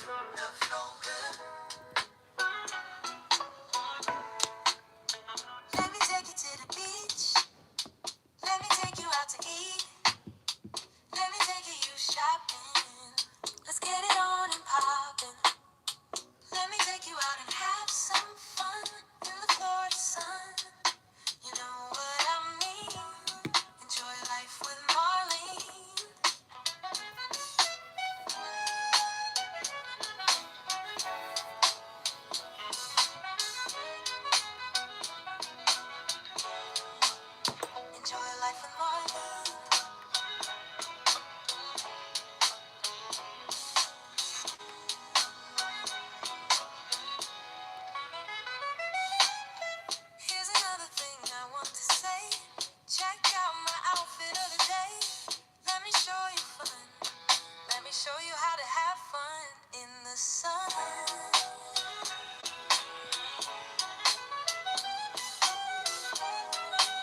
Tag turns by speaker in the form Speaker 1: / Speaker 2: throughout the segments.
Speaker 1: Let me take you to the beach. Let me take you out to eat. Let me take you shopping. Let's get it on and poppin'. Let me take you out and have some fun in the Florida sun. You know what I mean? Enjoy life with Marlene. Enjoy life with Marlene. Here's another thing I want to say. Check out my outfit of the day. Let me show you fun. Let me show you how to have fun in the sun.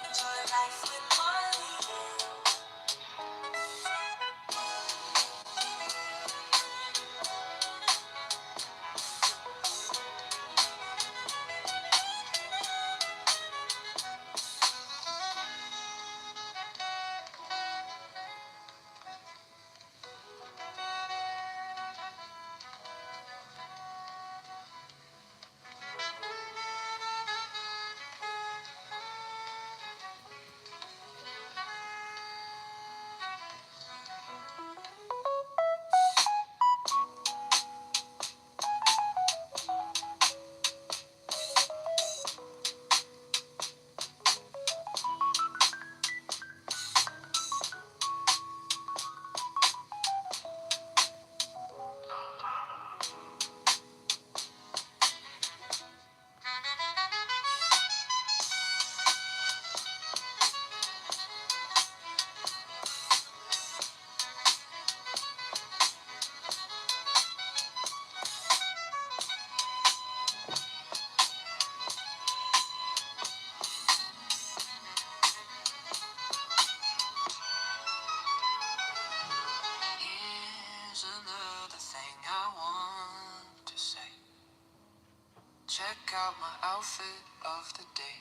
Speaker 1: Enjoy life with Marlene. Here's another thing I want to say. Check out my outfit of the day.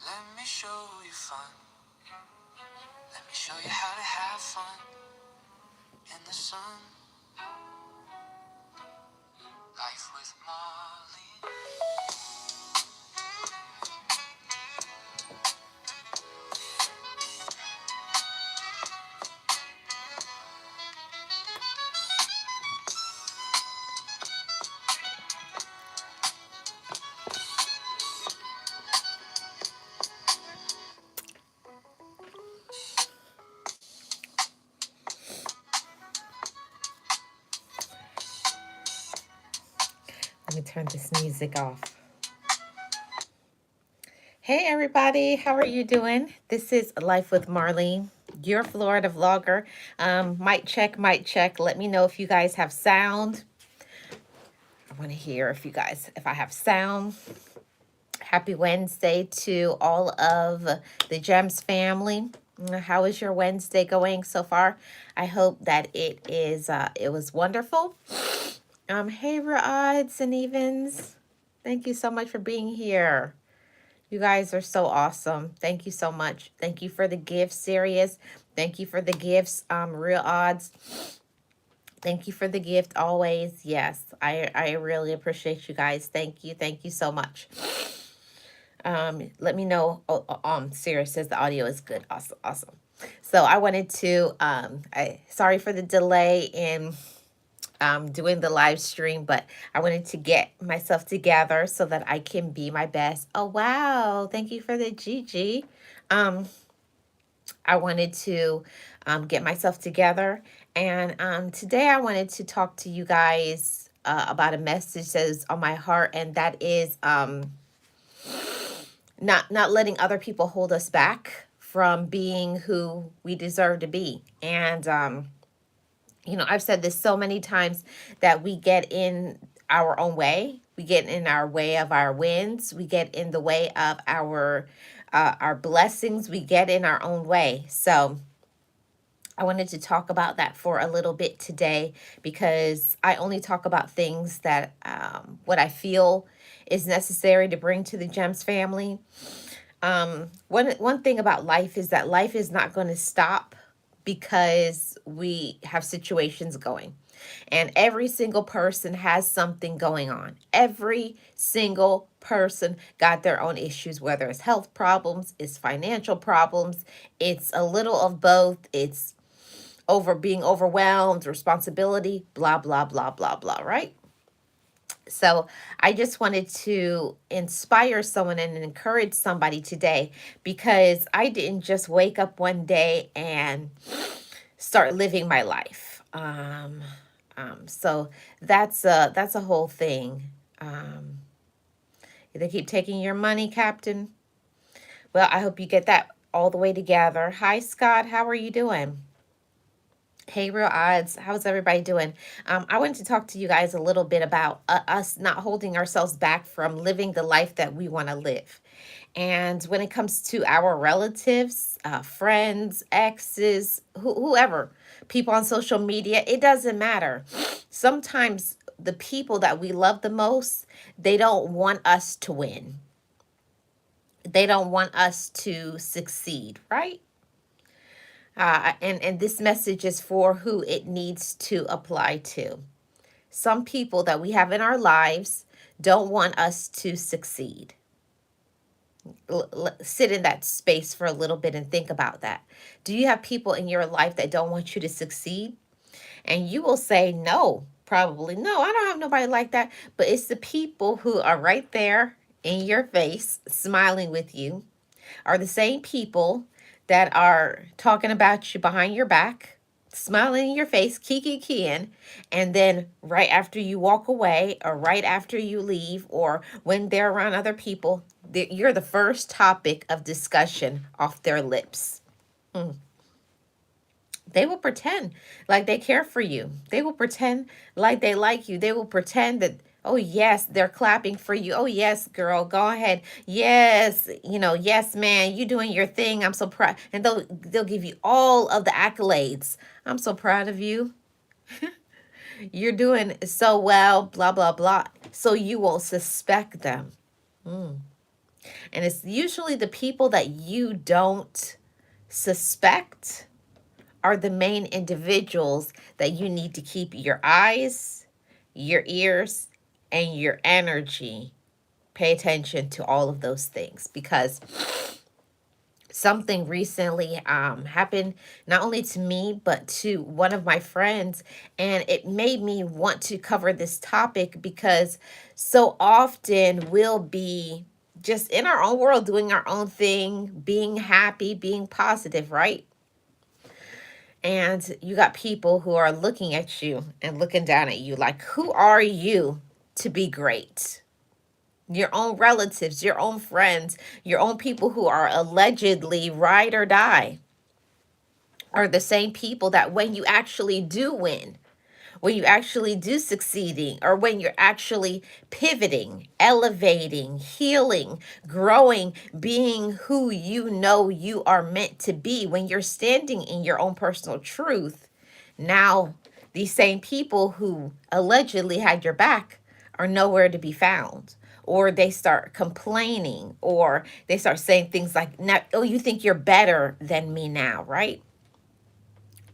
Speaker 1: Let me show you fun. Let me show you how to have fun in the sun. Life with Marlene.
Speaker 2: Let me turn this music off. Hey everybody, how are you doing? This is Life with Marlene, your Florida vlogger. Mic check, mic check. Let me know if you guys have sound. I want to hear if I have sound. Happy Wednesday to all of the Gems family. How is your Wednesday going so far? I hope that it was wonderful. Hey odds and evens. Thank you so much for being here. You guys are so awesome. Thank you so much. Thank you for the gifts, Sirius. Thank you for the gifts, Real Odds. Thank you for the gift always. Yes, I really appreciate you guys. Thank you. Thank you so much. Let me know. Sirius says the audio is good. Awesome. Awesome. So I wanted to, sorry for the delay in doing the live stream, but I wanted to get myself together so that I can be my best. Oh, wow. Thank you for the GG. I wanted to get myself together. And today I wanted to talk to you guys about a message that is on my heart, and that is not letting other people hold us back from being who we deserve to be. And you know, I've said this so many times that we get in our own way. We get in our way of our wins. We get in the way of our blessings. We get in our own way. So I wanted to talk about that for a little bit today because I only talk about things that what I feel is necessary to bring to the Gems family. One thing about life is that life is not going to stop because we have situations going. And every single person has something going on. Every single person got their own issues, whether it's health problems, it's financial problems, it's a little of both, it's over being overwhelmed, responsibility, blah, blah, blah, blah, blah, right? So I just wanted to inspire someone and encourage somebody today because I didn't just wake up one day and start living my life. So that's a whole thing. Um, they keep taking your money, Captain. Well, I hope you get that all the way together. Hi, Scott. How are you doing? Hey, Real Odds. How's everybody doing? I wanted to talk to you guys a little bit about us not holding ourselves back from living the life that we want to live. And when it comes to our relatives, friends, exes, whoever, people on social media, it doesn't matter. Sometimes the people that we love the most, they don't want us to win. They don't want us to succeed, right? And this message is for who it needs to apply to. Some people that we have in our lives don't want us to succeed. Sit in that space for a little bit and think about that. Do you have people in your life that don't want you to succeed? And you will say, no, probably, no, I don't have nobody like that. But it's the people who are right there in your face, smiling with you, are the same people that are talking about you behind your back, smiling in your face, kiki, and then right after you walk away or right after you leave or when they're around other people, you're the first topic of discussion off their lips. They will pretend like they care for you. They will pretend like they like you. They will pretend that, oh, yes, they're clapping for you. Oh, yes, girl, go ahead. Yes, yes, man, you doing your thing. I'm so proud. And they'll give you all of the accolades. I'm so proud of you. You're doing so well, blah, blah, blah. So you won't suspect them. And it's usually the people that you don't suspect are the main individuals that you need to keep your eyes, your ears, and your energy. Pay attention to all of those things because something recently happened not only to me but to one of my friends, and it made me want to cover this topic because so often we'll be just in our own world doing our own thing, being happy, being positive, right? And you got people who are looking at you and looking down at you like, who are you to be great? Your own relatives, your own friends, your own people who are allegedly ride or die are the same people that when you actually do win, when you actually do succeeding, or when you're actually pivoting, elevating, healing, growing, being who you know you are meant to be, when you're standing in your own personal truth, now these same people who allegedly had your back are nowhere to be found. Or they start complaining, or they start saying things like, oh, you think you're better than me now, right?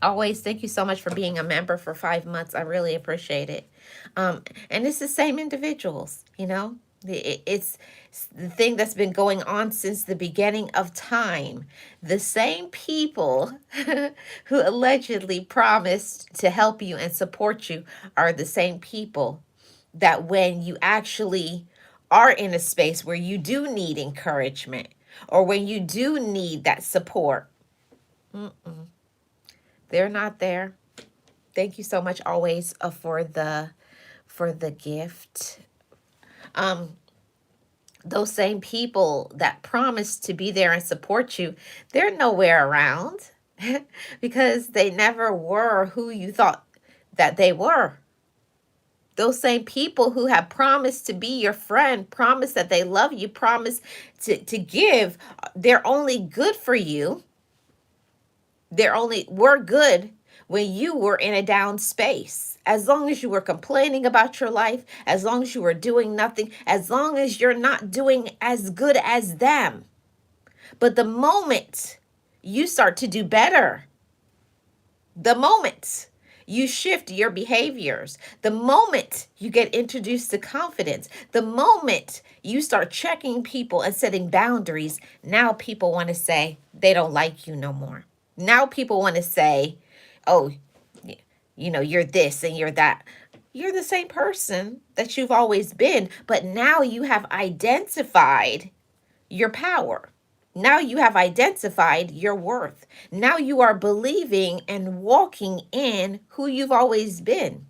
Speaker 2: Always, thank you so much for being a member for 5 months. I really appreciate it. And it's the same individuals, It's the thing that's been going on since the beginning of time. The same people who allegedly promised to help you and support you are the same people that when you actually are in a space where you do need encouragement or when you do need that support, they're not there. Thank you so much always for the gift. Those same people that promise to be there and support you, they're nowhere around because they never were who you thought that they were. Those same people who have promised to be your friend, promise that they love you, promise to give, they're only good for you. They're only were good when you were in a down space. As long as you were complaining about your life, as long as you were doing nothing, as long as you're not doing as good as them. But the moment you start to do better, the moment you shift your behaviors, the moment you get introduced to confidence, the moment you start checking people and setting boundaries, now people want to say they don't like you no more. Now people want to say, oh, you're this and you're that. You're the same person that you've always been, but now you have identified your power. Now you have identified your worth. Now you are believing and walking in who you've always been.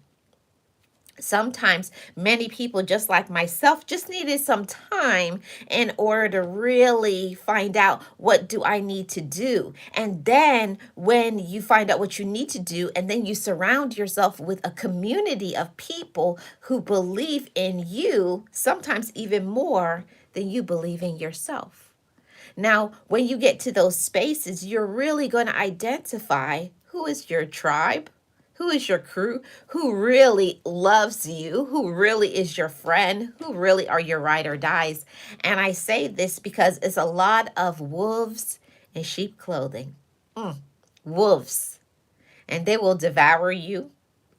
Speaker 2: Sometimes many people, just like myself, just needed some time in order to really find out what do I need to do. And then when you find out what you need to do, and then you surround yourself with a community of people who believe in you, sometimes even more than you believe in yourself. Now, when you get to those spaces, you're really going to identify who is your tribe, who is your crew, who really loves you, who really is your friend, who really are your ride or dies. And I say this because it's a lot of wolves in sheep clothing. Wolves. And they will devour you.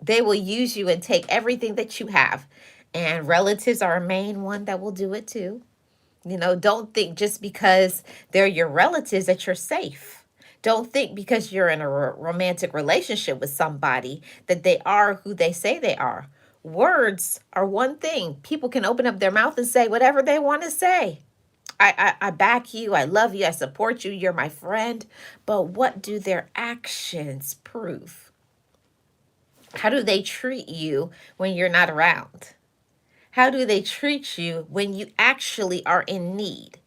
Speaker 2: They will use you and take everything that you have. And relatives are a main one that will do it too. Don't think just because they're your relatives that you're safe. Don't think because you're in a romantic relationship with somebody that they are who they say they are. Words are one thing. People can open up their mouth and say whatever they want to say. I back you. I love you. I support you. You're my friend. But what do their actions prove? How do they treat you when you're not around? How do they treat you when you actually are in need?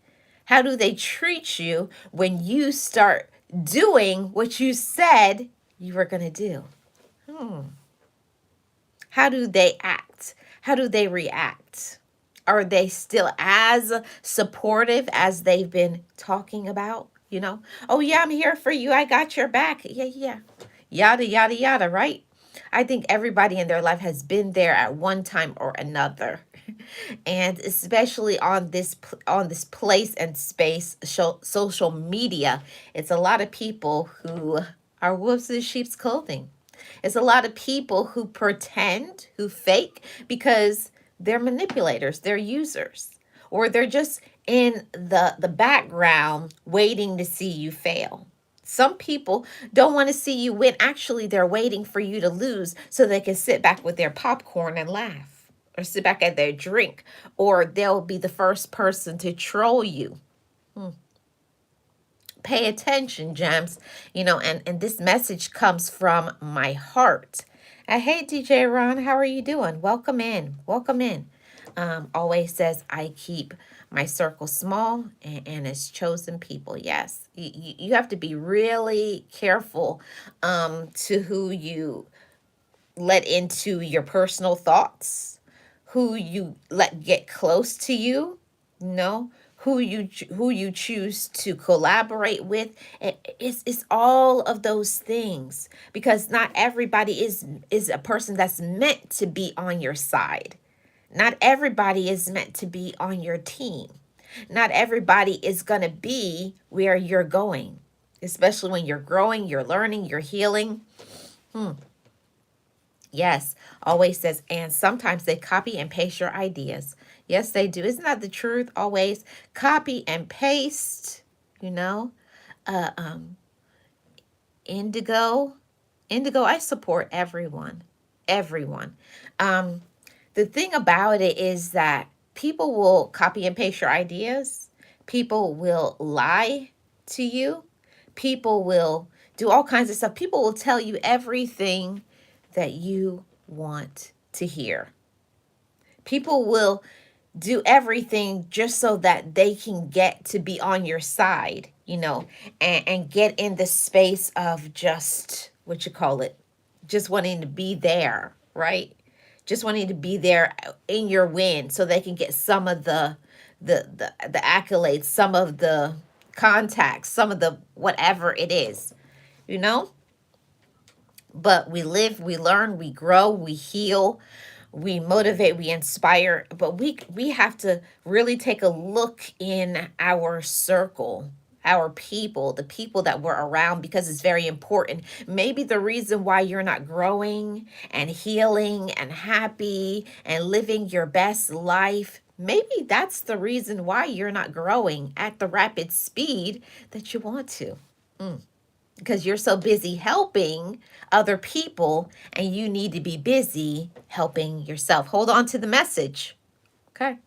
Speaker 2: How do they treat you when you start doing what you said you were going to do? How do they act? How do they react? Are they still as supportive as they've been talking about? Oh, yeah, I'm here for you. I got your back. Yeah, yeah. Yada, yada, yada, right? I think everybody in their life has been there at one time or another. And especially on this place and space, social media, it's a lot of people who are wolves in sheep's clothing. It's a lot of people who pretend, who fake, because they're manipulators, they're users, or they're just in the background waiting to see you fail. Some people don't want to see you win. Actually, they're waiting for you to lose so they can sit back with their popcorn and laugh, or sit back at their drink, or they'll be the first person to troll you. Pay attention, gems. And this message comes from my heart. Hey, DJ Ron, how are you doing? Welcome in. Welcome in. Always says, I keep my circle small and it's chosen people. Yes, you have to be really careful to who you let into your personal thoughts, who you let get close to you, who you choose to collaborate with. It's all of those things, because not everybody is a person that's meant to be on your side. Not everybody is meant to be on your team. Not everybody is going to be where you're going, especially when you're growing, you're learning, you're healing. Yes, always says, and sometimes they copy and paste your ideas. Yes, they do. Isn't that the truth? Always copy and paste, you know. Uh, um, Indigo, Indigo, I support everyone, everyone. Um, the thing about it is that people will copy and paste your ideas. People will lie to you. People will do all kinds of stuff. People will tell you everything that you want to hear. People will do everything just so that they can get to be on your side, and get in the space of just what you call it, just wanting to be there, right? Just wanting to be there in your win so they can get some of the accolades, some of the contacts, some of the whatever it is. you know? But we live, we learn, we grow, we heal, we motivate, we inspire. But we have to really take a look in our circle, our people, the people that we're around, because it's very important. Maybe the reason why you're not growing and healing and happy and living your best life, maybe that's the reason why you're not growing at the rapid speed that you want to, because you're so busy helping other people and you need to be busy helping yourself. Hold on to the message. Okay.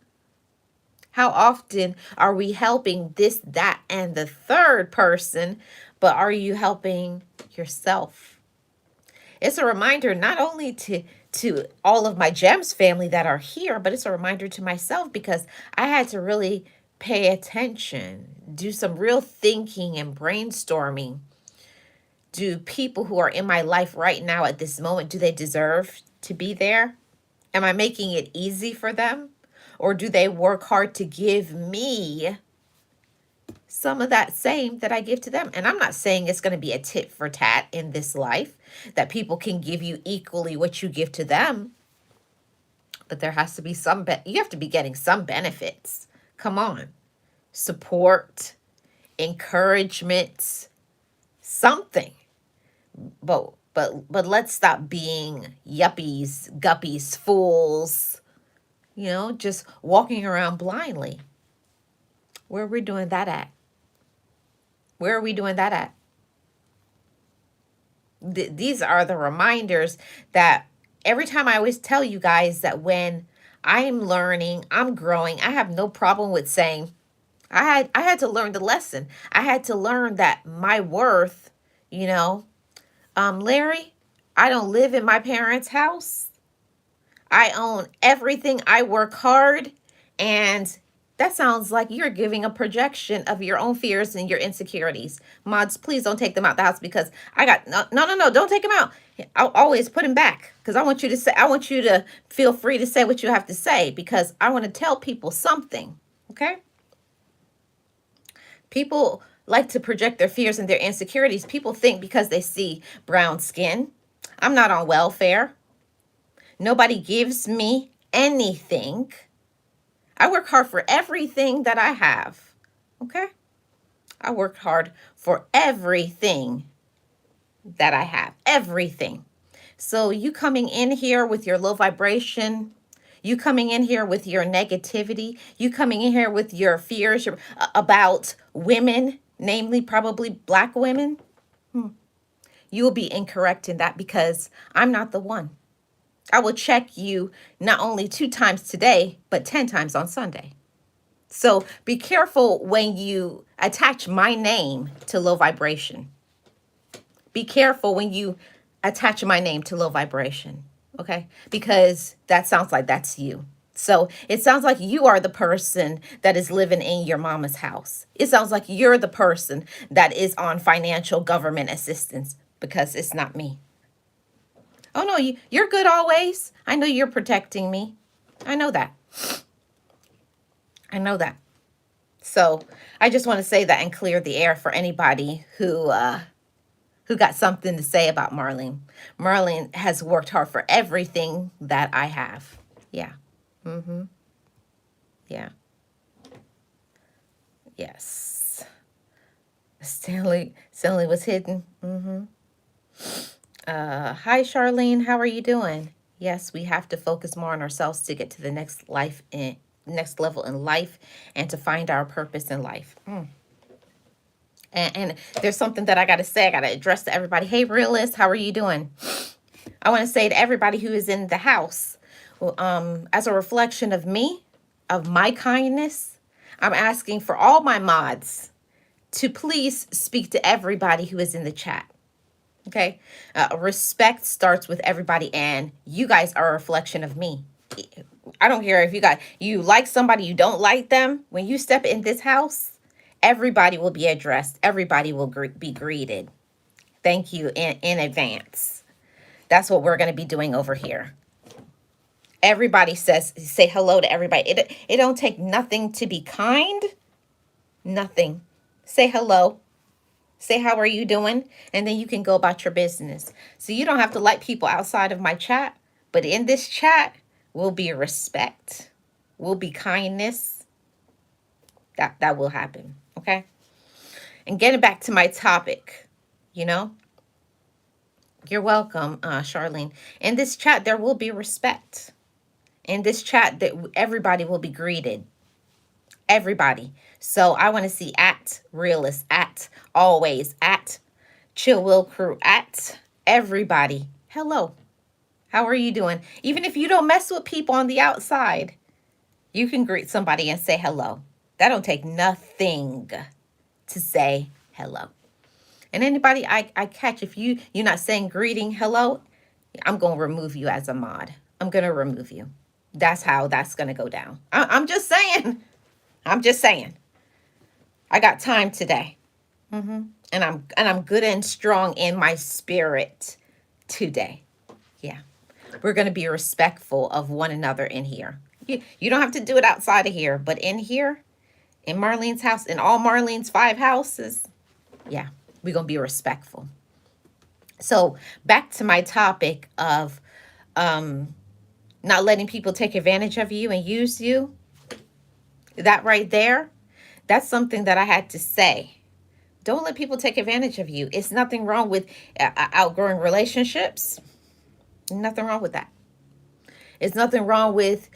Speaker 2: How often are we helping this, that, and the third person, but are you helping yourself? It's a reminder not only to all of my gems family that are here, but it's a reminder to myself, because I had to really pay attention, do some real thinking and brainstorming. Do people who are in my life right now at this moment, do they deserve to be there? Am I making it easy for them? Or do they work hard to give me some of that same that I give to them? And I'm not saying it's going to be a tit for tat in this life, that people can give you equally what you give to them. But there has to be some, you have to be getting some benefits. Come on. Support, encouragement, something. But let's stop being yuppies, guppies, fools, just walking around blindly. Where are we doing that at? Where are we doing that at? These are the reminders that every time I always tell you guys that when I'm learning, I'm growing, I have no problem with saying I had to learn the lesson. I had to learn that my worth, Larry, I don't live in my parents' house. I own everything. I work hard. And that sounds like you're giving a projection of your own fears and your insecurities. Mods, please don't take them out the house, because I got no, don't take them out. I'll always put them back, because I want you to feel free to say what you have to say, because I want to tell people something. Okay? People like to project their fears and their insecurities. People think because they see brown skin, I'm not on welfare. Nobody gives me anything. I work hard for everything that I have. Okay? I work hard for everything that I have. Everything. So you coming in here with your low vibration, you coming in here with your negativity, you coming in here with your fears about women, namely probably Black women, you will be incorrect in that, because I'm not the one. I will check you not only 2 times today, but 10 times on Sunday. So be careful when you attach my name to low vibration. Be careful when you attach my name to low vibration, okay? Because that sounds like that's you. So it sounds like you are the person that is living in your mama's house. It sounds like you're the person that is on financial government assistance, because it's not me. Oh, no, you're good always. I know you're protecting me. I know that. I know that. So I just want to say that and clear the air for anybody who got something to say about Marlene. Marlene has worked hard for everything that I have. Yeah. Yeah. Yes. Stanley was hidden. Hi, Charlene. How are you doing? Yes, we have to focus more on ourselves to get to the next level in life, and to find our purpose in life. And there's something that I got to say. I got to address to everybody. Hey, realist, how are you doing? I want to say to everybody who is in the house, as a reflection of me, of my kindness, I'm asking for all my mods to please speak to everybody who is in the chat. Okay? Respect starts with everybody, and you guys are a reflection of me. I don't care if you like somebody, you don't like them. When you step in this house, everybody will be addressed. Everybody will be greeted. Thank you in advance. That's what we're going to be doing over here. Everybody say hello to everybody. It don't take nothing to be kind. Nothing. Say hello. Say, how are you doing? And then you can go about your business. So you don't have to like people outside of my chat. But in this chat will be respect, will be kindness. That will happen. Okay. And getting back to my topic, you know, you're welcome, Charlene. In this chat, there will be respect. In this chat, that everybody will be greeted. Everybody. So I want to see at realist, at always, at chill will crew, at everybody. Hello. How are you doing? Even if you don't mess with people on the outside, you can greet somebody and say hello. That don't take nothing to say hello. And anybody I catch, if you're not saying greeting, hello, I'm going to remove you as a mod. I'm going to remove you. That's how that's going to go down. I'm just saying. I'm just saying. I got time today. And I'm good and strong in my spirit today. Yeah. We're going to be respectful of one another in here. You don't have to do it outside of here, but in here, in Marlene's house, in all Marlene's 5 houses, yeah, we're going to be respectful. So back to my topic of not letting people take advantage of you and use you. That right there, that's something that I had to say. Don't let people take advantage of you. It's nothing wrong with outgrowing relationships. Nothing wrong with that. It's nothing wrong with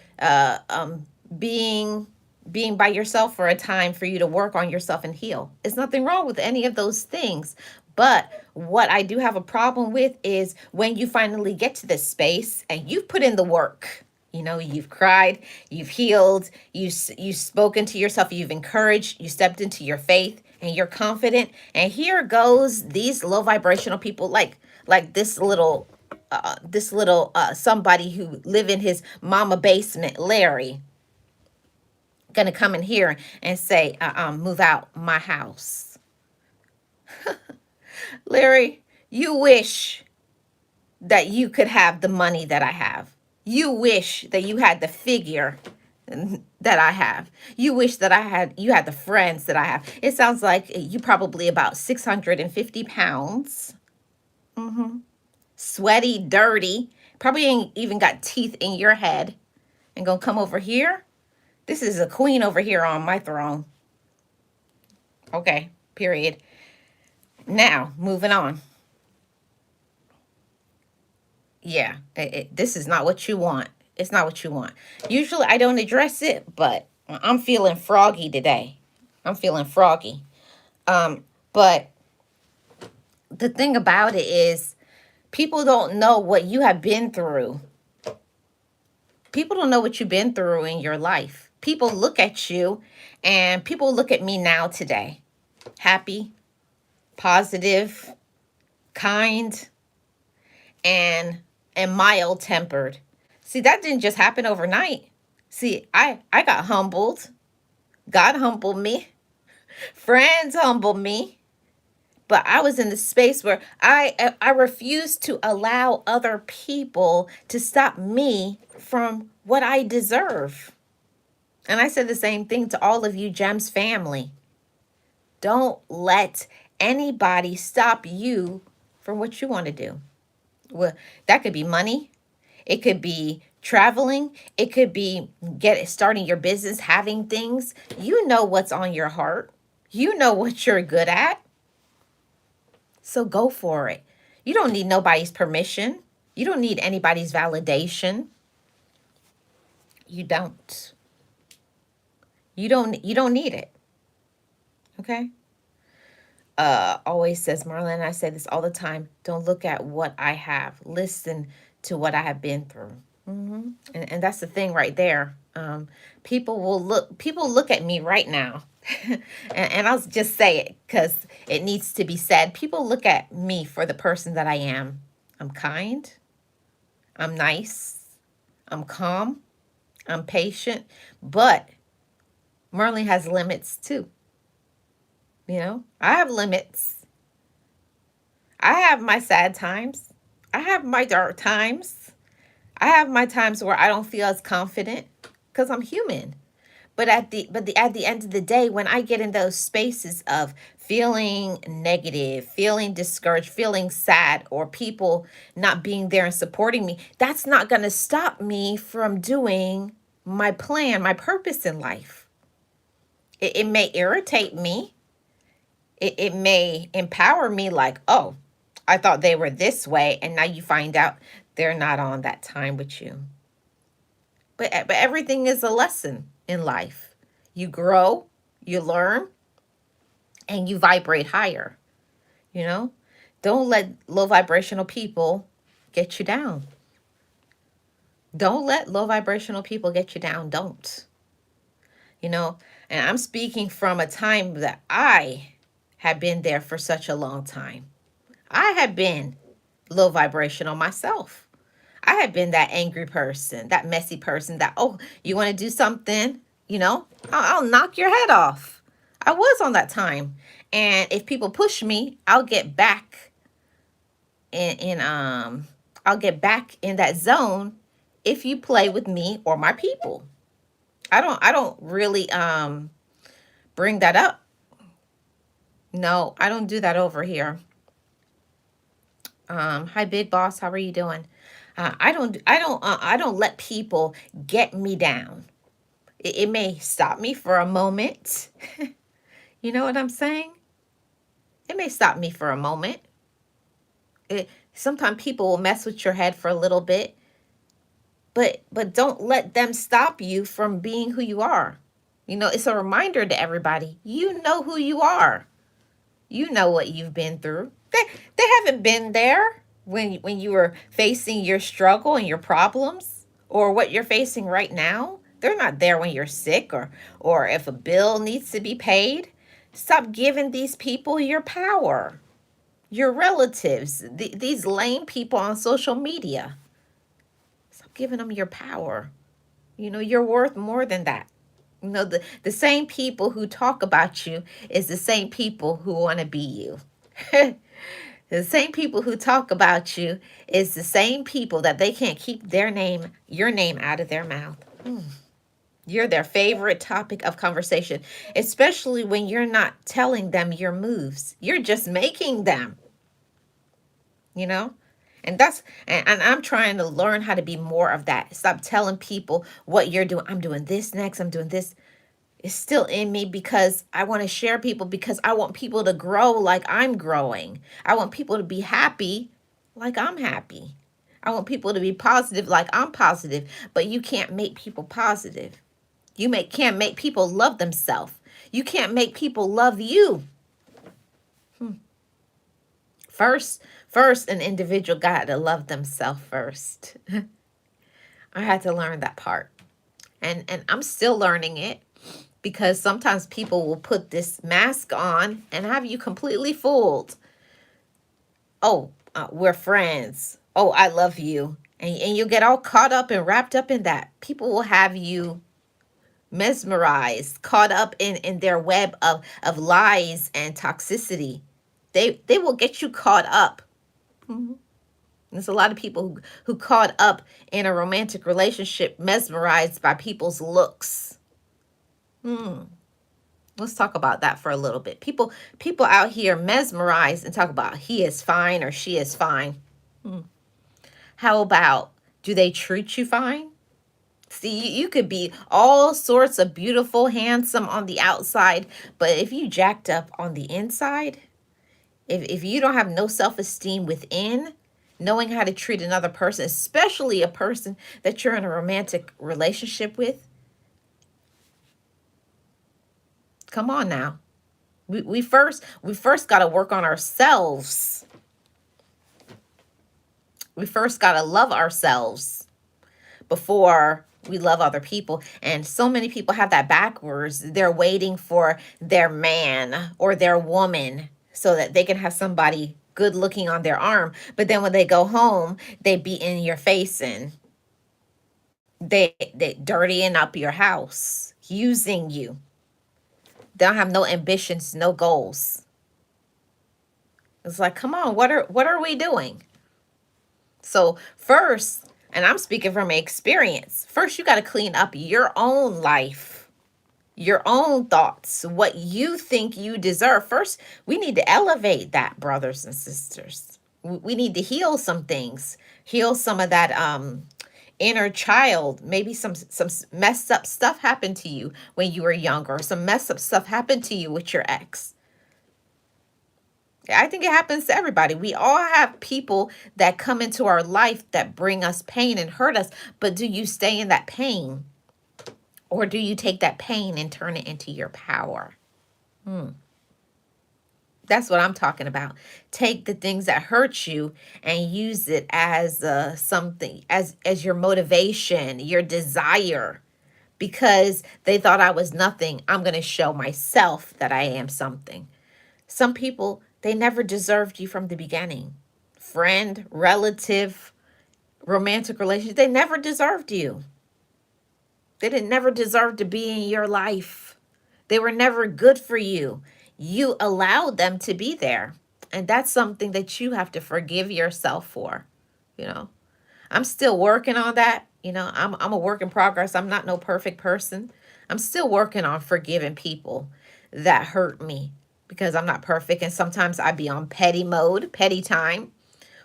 Speaker 2: being being by yourself for a time for you to work on yourself and heal. It's nothing wrong with any of those things. But what I do have a problem with is when you finally get to this space and you've put in the work. You know, you've cried, you've healed, you've spoken to yourself, you've encouraged, you stepped into your faith, and you're confident. And here goes these low vibrational people, like this little somebody who live in his mama basement, Larry, gonna come in here and say, move out my house. Larry, you wish that you could have the money that I have. You wish that you had the figure that I have. You wish that you had the friends that I have. It sounds like you probably about 650 pounds. Sweaty, dirty. Probably ain't even got teeth in your head. And gonna come over here. This is a queen over here on my throne. Okay, period. Now, moving on. Yeah, this is not what you want. It's not what you want. Usually I don't address it, but I'm feeling froggy today. I'm feeling froggy. But the thing about it is people don't know what you have been through. People don't know what you've been through in your life. People look at you and people look at me now today. Happy, positive, kind, and mild tempered. See, that didn't just happen overnight. See, I got humbled. God humbled me. Friends humbled me. But I was in the space where I refused to allow other people to stop me from what I deserve. And I said the same thing to all of you Gems family. Don't let anybody stop you from what you want to do. Well, that could be money. It could be traveling. It could be starting your business, having things. You know what's on your heart. You know what you're good at. So go for it. You don't need nobody's permission. You don't need anybody's validation. You don't. You don't need it. Okay? Always says Marlene, I say this all the time. Don't look at what I have. Listen to what I have been through. And that's the thing right there. People look at me right now. and I'll just say it because it needs to be said. People look at me for the person that I am. I'm kind. I'm nice. I'm calm. I'm patient. But Marlene has limits too. You know, I have limits. I have my sad times. I have my dark times. I have my times where I don't feel as confident because I'm human. But at the end of the day, when I get in those spaces of feeling negative, feeling discouraged, feeling sad, or people not being there and supporting me, that's not going to stop me from doing my plan, my purpose in life. It may irritate me. It may empower me, like, oh, I thought they were this way, and now you find out they're not on that time with you. But everything is a lesson in life. You grow, you learn, and you vibrate higher. You know, don't let low vibrational people get you down. Don't let low vibrational people get you down. Don't. You know, and I'm speaking from a time that I have been there for such a long time. I have been low vibrational myself. I have been that angry person, that messy person that, oh, you want to do something, I'll knock your head off. I was on that time. And if people push me, I'll get back in that zone if you play with me or my people. I don't really bring that up. No, I don't do that over here. Hi, big boss. How are you doing? I don't let people get me down. It may stop me for a moment. You know what I'm saying? It may stop me for a moment. Sometimes people will mess with your head for a little bit, but don't let them stop you from being who you are. It's a reminder to everybody. You know who you are. You know what you've been through. They haven't been there when you were facing your struggle and your problems, or what you're facing right now. They're not there when you're sick, or if a bill needs to be paid. Stop giving these people your power. Your relatives, these lame people on social media. Stop giving them your power. You're worth more than that. The same people who talk about you is the same people who want to be you. The same people who talk about you is the same people that they can't keep your name out of their mouth. You're their favorite topic of conversation, especially when you're not telling them your moves. You're just making them, you know? And I'm trying to learn how to be more of that. Stop telling people what you're doing. I'm doing this next. I'm doing this. It's still in me because I want to share people, because I want people to grow like I'm growing. I want people to be happy like I'm happy. I want people to be positive like I'm positive. But you can't make people positive. Can't make people love themselves. You can't make people love you. First, an individual got to love themselves first. I had to learn that part. And I'm still learning it, because sometimes people will put this mask on and have you completely fooled. Oh, we're friends. Oh, I love you. And you get all caught up and wrapped up in that. People will have you mesmerized, caught up in their web of lies and toxicity. They will get you caught up. Mm-hmm. There's a lot of people who caught up in a romantic relationship, mesmerized by people's looks. Let's talk about that for a little bit. People out here mesmerized and talk about he is fine or she is fine. How about, do they treat you fine? See, you could be all sorts of beautiful, handsome on the outside, but if you jacked up on the inside, if you don't have no self-esteem within, knowing how to treat another person, especially a person that you're in a romantic relationship with, come on now. We first got to work on ourselves. We first got to love ourselves before we love other people. And so many people have that backwards. They're waiting for their man or their woman so that they can have somebody good looking on their arm. But then when they go home, they be in your face and they dirtying up your house, using you. They don't have no ambitions, no goals. It's like, come on, what are we doing? So first, and I'm speaking from experience, first you got to clean up your own life. your own thoughts, what you think you deserve. First, we need to elevate that, brothers and sisters. We need to heal some things, heal some of that inner child. Maybe some messed up stuff happened to you when you were younger. Some messed up stuff happened to you with your ex. I think it happens to everybody. We all have people that come into our life that bring us pain and hurt us. But do you stay in that pain? Or do you take that pain and turn it into your power? That's what I'm talking about. Take the things that hurt you and use it as something, as your motivation, your desire. Because they thought I was nothing, I'm going to show myself that I am something. Some people, they never deserved you from the beginning. Friend, relative, romantic relationship, they never deserved you. They didn't never deserve to be in your life. They were never good for you. You allowed them to be there. And that's something that you have to forgive yourself for. You know, I'm still working on that. You know, I'm a work in progress. I'm not no perfect person. I'm still working on forgiving people that hurt me because I'm not perfect. And sometimes I be on petty mode, petty time,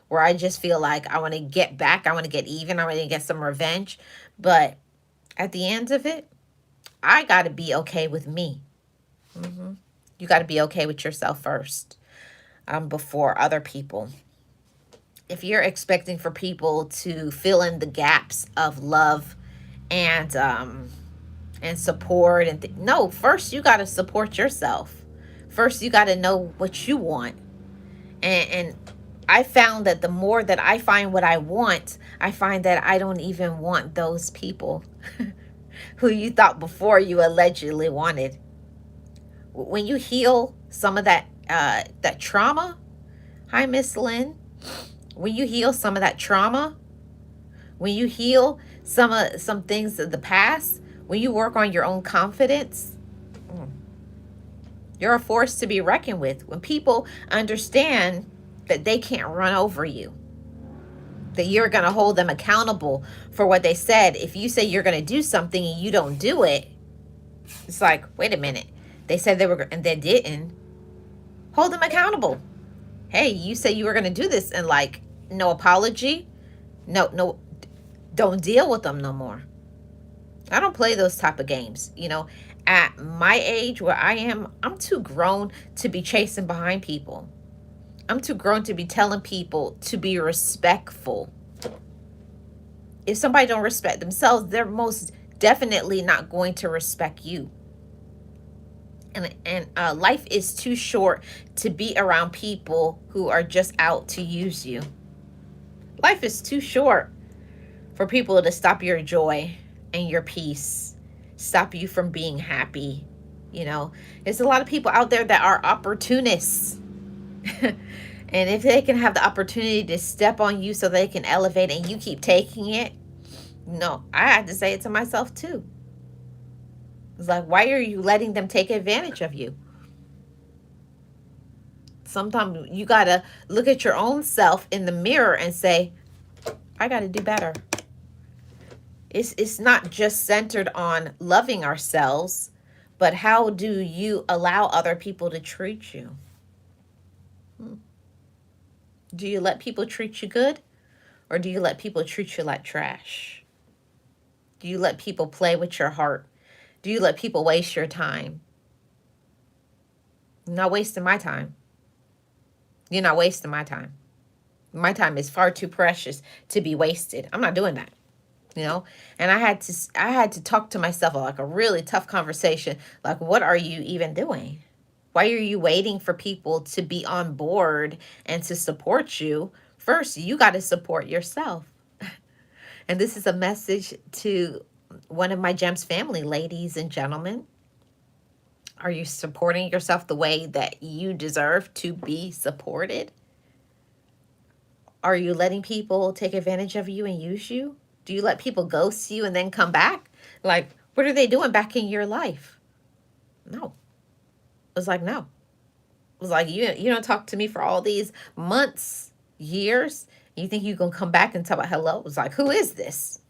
Speaker 2: where I just feel like I want to get back. I want to get even. I want to get some revenge. But at the end of it, I got to be okay with me. You got to be okay with yourself first, before other people. If you're expecting for people to fill in the gaps of love and support no, first you got to support yourself. First you got to know what you want. And I found that the more that I find what I want, I find that I don't even want those people who you thought before you allegedly wanted. When you heal some of that trauma, hi Miss Lynn, when you heal some of that trauma, when you heal some things of the past, when you work on your own confidence, you're a force to be reckoned with. When people understand that they can't run over you, that you're going to hold them accountable for what they said. If you say you're going to do something and you don't do it, it's like, wait a minute. They said they were and they didn't. Hold them accountable. Hey, you said you were going to do this, and like, no apology. No, don't deal with them no more. I don't play those type of games. You know, at my age where I am, I'm too grown to be chasing behind people. I'm too grown to be telling people to be respectful. If somebody don't respect themselves, they're most definitely not going to respect you. And life is too short to be around people who are just out to use you. Life is too short for people to stop your joy and your peace, stop you from being happy. You know, there's a lot of people out there that are opportunists. And if they can have the opportunity to step on you so they can elevate and you keep taking it, no, I had to say it to myself too. It's like, why are you letting them take advantage of you? Sometimes you got to look at your own self in the mirror and say, I got to do better. It's not just centered on loving ourselves, but how do you allow other people to treat you? Do you let people treat you good? Or do you let people treat you like trash? Do you let people play with your heart? Do you let people waste your time? You're not wasting my time. You're not wasting my time. My time is far too precious to be wasted. I'm not doing that. You know, and I had to talk to myself, like a really tough conversation. Like, what are you even doing? Why are you waiting for people to be on board and to support you? First, you got to support yourself. And this is a message to one of my Gems family, ladies and gentlemen. Are you supporting yourself the way that you deserve to be supported? Are you letting people take advantage of you and use you? Do you let people ghost you and then come back? Like, what are they doing back in your life? No. It was like, no. It was like, you don't talk to me for all these months, years. You think you can come back and tell about hello? It was like, who is this?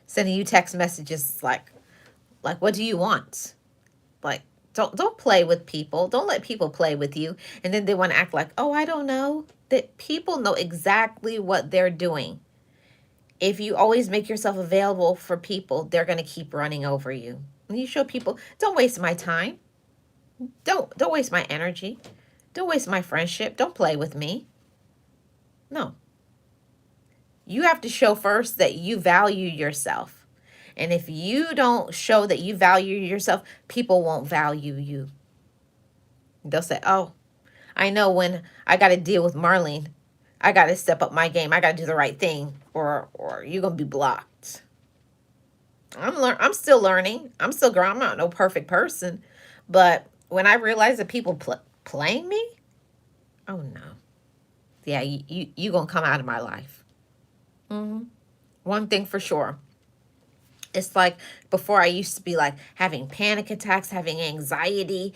Speaker 2: Sending you text messages like, what do you want? Like, don't play with people. Don't let people play with you. And then they want to act like, oh, I don't know. That people know exactly what they're doing. If you always make yourself available for people, they're going to keep running over you. And you show people, don't waste my time. Don't waste my energy. Don't waste my friendship. Don't play with me. No. You have to show first that you value yourself. And if you don't show that you value yourself, people won't value you. They'll say, oh, I know when I got to deal with Marlene, I got to step up my game. I got to do the right thing, or you're going to be blocked. I'm still learning. I'm still growing. I'm not no perfect person. But when I realize that people playing me, oh no. Yeah, you going to come out of my life. Mm-hmm. One thing for sure. It's like before I used to be like having panic attacks, having anxiety,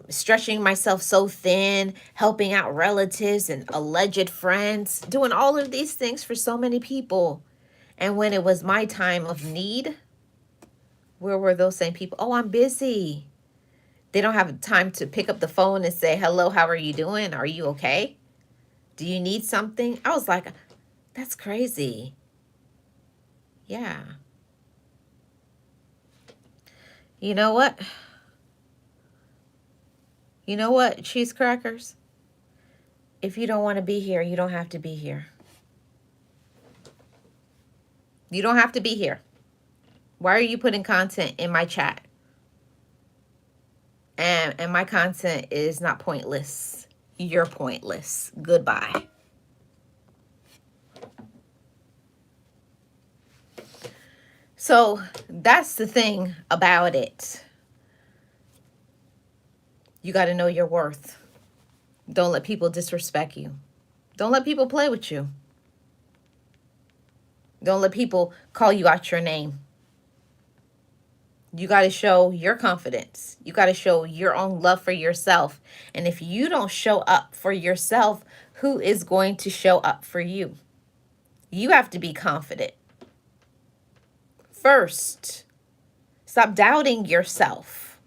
Speaker 2: stretching myself so thin, helping out relatives and alleged friends, doing all of these things for so many people. And when it was my time of need, where were those same people? Oh, I'm busy. They don't have time to pick up the phone and say, hello, how are you doing? Are you okay? Do you need something? I was like, that's crazy. Yeah. You know what? You know what, cheese crackers? If you don't want to be here, you don't have to be here. You don't have to be here. Why are you putting content in my chat? And my content is not pointless. You're pointless. Goodbye. So that's the thing about it. You got to know your worth. Don't let people disrespect you. Don't let people play with you. Don't let people call you out your name. You got to show your confidence. You got to show your own love for yourself. And if you don't show up for yourself, who is going to show up for you? You have to be confident. First, stop doubting yourself.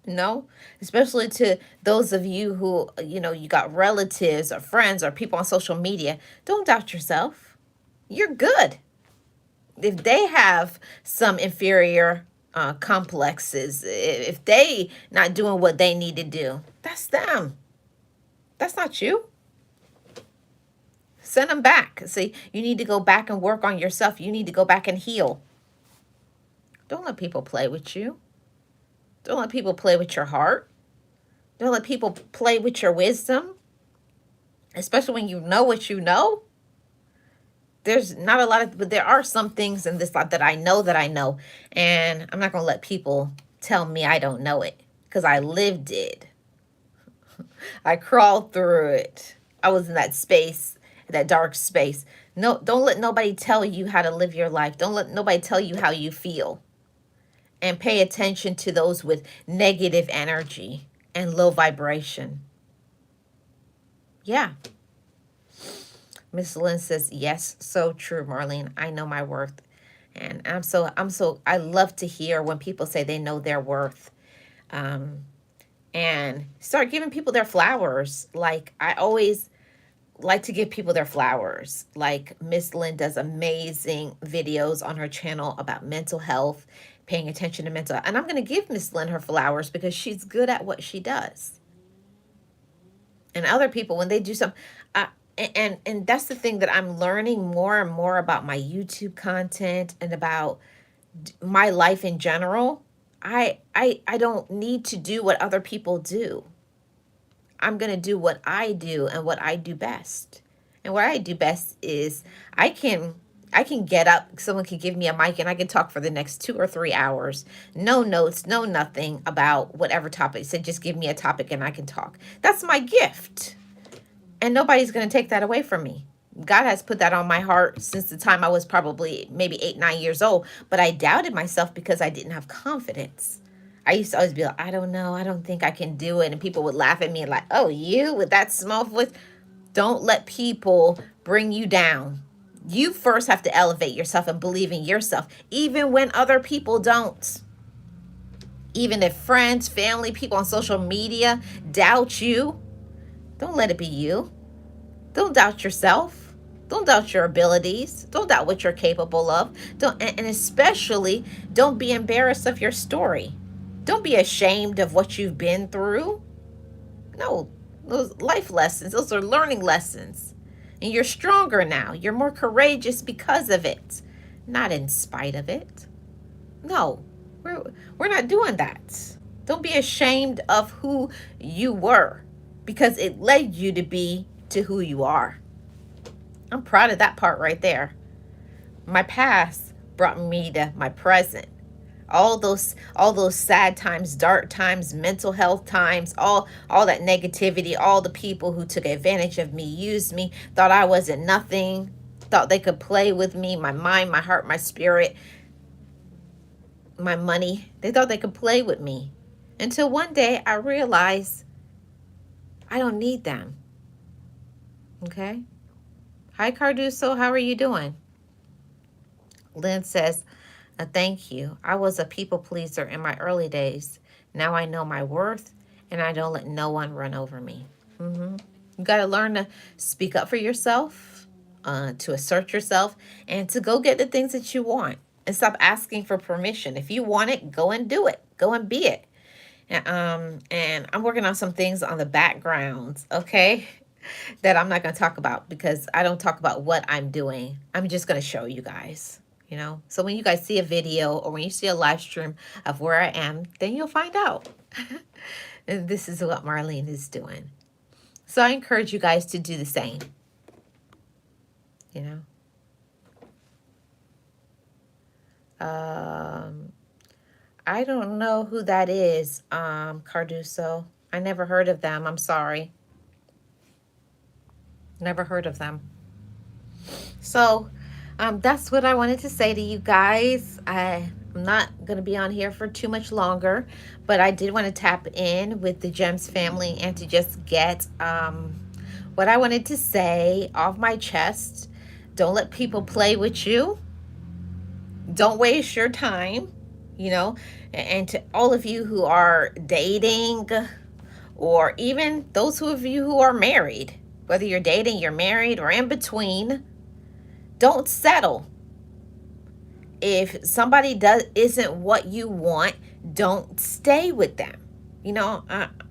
Speaker 2: No, especially to those of you who, you got relatives or friends or people on social media. Don't doubt yourself. You're good. If they have some inferior complexes, if they not doing what they need to do, that's them. That's not you. Send them back. See, you need to go back and work on yourself. You need to go back and heal. Don't let people play with you. Don't let people play with your heart. Don't let people play with your wisdom, especially when you know what you know. There's not a lot of, but there are some things in this life that I know, and I'm not going to let people tell me I don't know it, because I lived it. I crawled through it. I was in that space, that dark space. No, don't let nobody tell you how to live your life. Don't let nobody tell you how you feel. And pay attention to those with negative energy and low vibration. Yeah. Miss Lynn says, yes, so true, Marlene. I know my worth. And I love to hear when people say they know their worth. And start giving people their flowers. Like, I always like to give people their flowers. Like, Miss Lynn does amazing videos on her channel about mental health, paying attention to mental health. And I'm going to give Miss Lynn her flowers because she's good at what she does. And other people, when they do something, and that's the thing that I'm learning more and more about my YouTube content and about my life in general. I don't need to do what other people do. I'm going to do what I do and what I do best. And what I do best is I can get up, someone can give me a mic and I can talk for the next 2 or 3 hours. No notes, no nothing about whatever topic. So just give me a topic and I can talk. That's my gift. And nobody's going to take that away from me. God has put that on my heart since the time I was probably maybe 8, 9 years old. But I doubted myself because I didn't have confidence. I used to always be like, I don't know. I don't think I can do it. And people would laugh at me and like, oh, you with that small voice. Don't let people bring you down. You first have to elevate yourself and believe in yourself, even when other people don't. Even if friends, family, people on social media doubt you, don't let it be you. Don't doubt yourself. Don't doubt your abilities. Don't doubt what you're capable of. Don't, and especially don't be embarrassed of your story. Don't be ashamed of what you've been through. No, those life lessons, those are learning lessons. And you're stronger now. You're more courageous because of it, not in spite of it. No, we're not doing that. Don't be ashamed of who you were because it led you to be to who you are. I'm proud of that part right there. My past brought me to my present. All those sad times, dark times, mental health times, all that negativity, all the people who took advantage of me, used me, thought I wasn't nothing, thought they could play with me, my mind, my heart, my spirit, my money. They thought they could play with me. Until one day I realized I don't need them. Okay? Hi Carduso, how are you doing? Lynn says, thank you. I was a people pleaser in my early days. Now I know my worth and I don't let no one run over me. You got to learn to speak up for yourself, to assert yourself, and to go get the things that you want. And stop asking for permission. If you want it, go and do it. Go and be it. And I'm working on some things on the backgrounds, okay, that I'm not going to talk about because I don't talk about what I'm doing. I'm just going to show you guys, you know. So when you guys see a video or when you see a live stream of where I am, then you'll find out. And this is what Marlene is doing. So I encourage you guys to do the same, you know. I don't know who that is, Carduso. I never heard of them. I'm sorry. Never heard of them. So that's what I wanted to say to you guys. I'm not going to be on here for too much longer, but I did want to tap in with the Gems family and to just get what I wanted to say off my chest. Don't let people play with you. Don't waste your time, you know. And to all of you who are dating, or even those of you who are married, whether you're dating, you're married, or in between, don't settle. If somebody isn't what you want, don't stay with them. You know,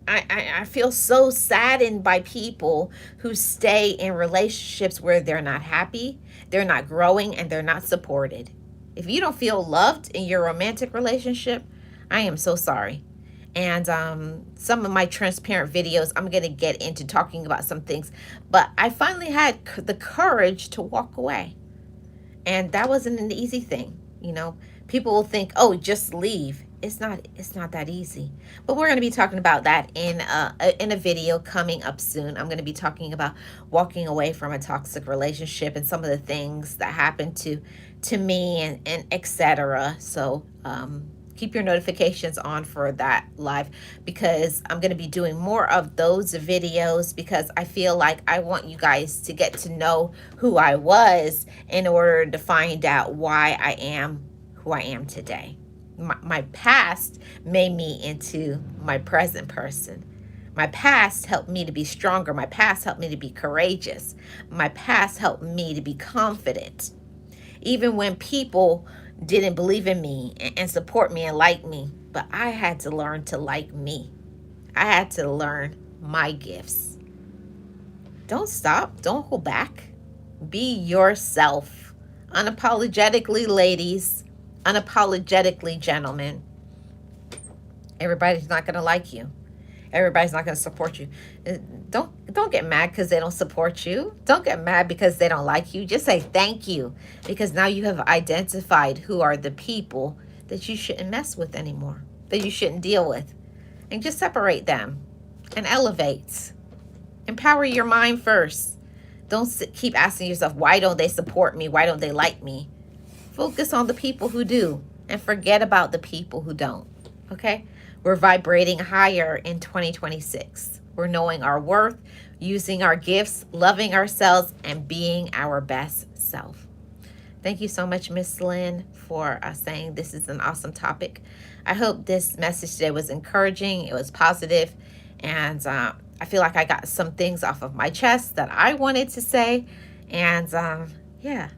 Speaker 2: I feel so saddened by people who stay in relationships where they're not happy, they're not growing, and they're not supported. If you don't feel loved in your romantic relationship, I am so sorry. And some of my transparent videos, I'm going to get into talking about some things. But I finally had the courage to walk away. And that wasn't an easy thing. You know, people will think, oh, just leave. It's not that easy. But we're going to be talking about that in a video coming up soon. I'm going to be talking about walking away from a toxic relationship and some of the things that happened to me and etc. So keep your notifications on for that live, because I'm going to be doing more of those videos, because I feel like I want you guys to get to know who I was in order to find out why I am who I am today. My past made me into my present person. My past helped me to be stronger. My past helped me to be courageous. My past helped me to be confident. Even when people didn't believe in me and support me and like me, but I had to learn to like me. I had to learn my gifts. Don't stop. Don't hold back. Be yourself. Unapologetically, ladies. Unapologetically, gentlemen. Everybody's not going to like you. Everybody's not going to support you. Don't get mad because they don't support you. Don't get mad because they don't like you. Just say thank you, because now you have identified who are the people that you shouldn't mess with anymore, that you shouldn't deal with, and just separate them and elevate. Empower your mind first. Don't keep asking yourself, why don't they support me? Why don't they like me? Focus on the people who do and forget about the people who don't. Okay? We're vibrating higher in 2026. We're knowing our worth, using our gifts, loving ourselves, and being our best self. Thank you so much, Miss Lynn, for saying this is an awesome topic. I hope this message today was encouraging, it was positive, and I feel like I got some things off of my chest that I wanted to say. And yeah,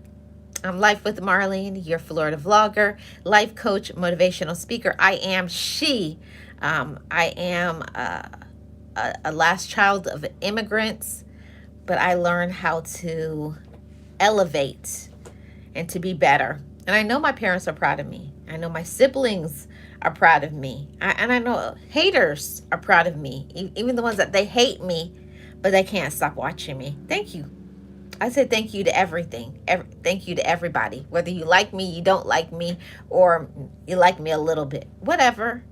Speaker 2: I'm Life with Marlene, your Florida vlogger, life coach, motivational speaker. I am she. I am a last child of immigrants, but I learned how to elevate and to be better. And I know my parents are proud of me. I know my siblings are proud of me. And I know haters are proud of me, even the ones that they hate me, but they can't stop watching me. Thank you. I say thank you to everything. Thank you to everybody. Whether you like me, you don't like me, or you like me a little bit. Whatever.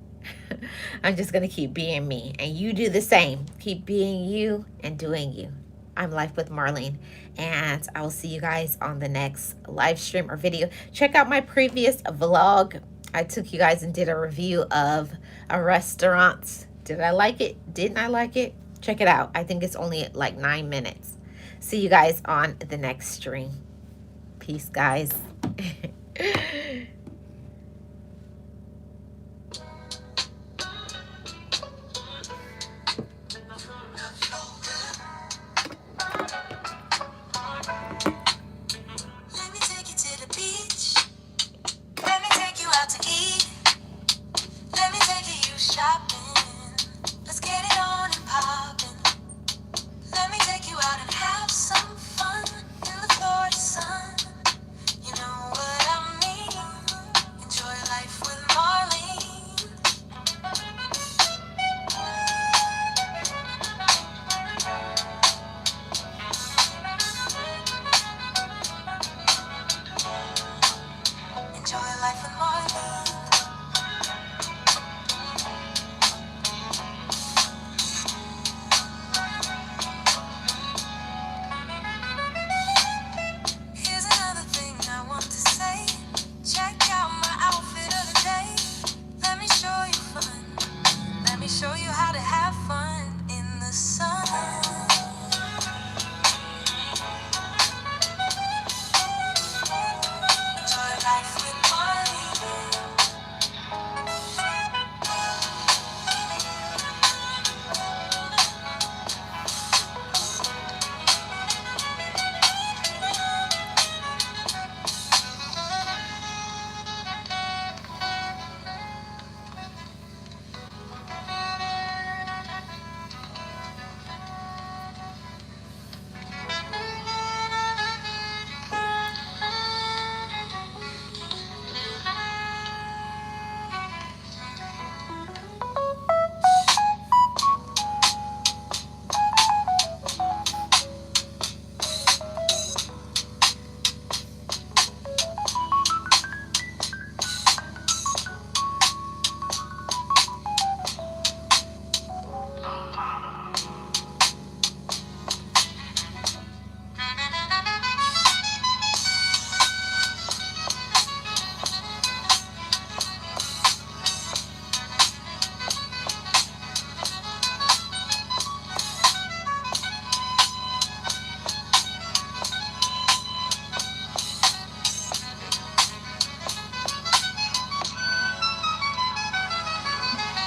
Speaker 2: I'm just going to keep being me. And you do the same. Keep being you and doing you. I'm Life with Marlene. And I will see you guys on the next live stream or video. Check out my previous vlog. I took you guys and did a review of a restaurant. Did I like it? Didn't I like it? Check it out. I think it's only like 9 minutes. See you guys on the next stream. Peace, guys.
Speaker 1: Let me take you to the beach. Let me take you out to eat. Let me take you shopping. Let's get it on and poppin'. Let me take you out and have some fun in the Florida sun. You know what I mean. Enjoy life with Marlene. Enjoy life with Marlene. Here's another thing I want to say. Check out my outfit of the day. Let me show you fun. Let me show you how to have fun in the sun. Enjoy life with Marlene.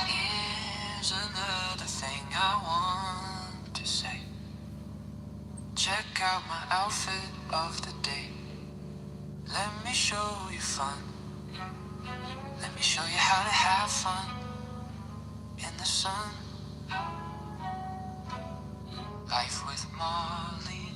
Speaker 1: Here's another thing I want to say. Check out my outfit of the day. Let me show you fun. Let me show you how to have fun in the sun. Life with Marlene.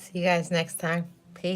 Speaker 2: See you guys next time.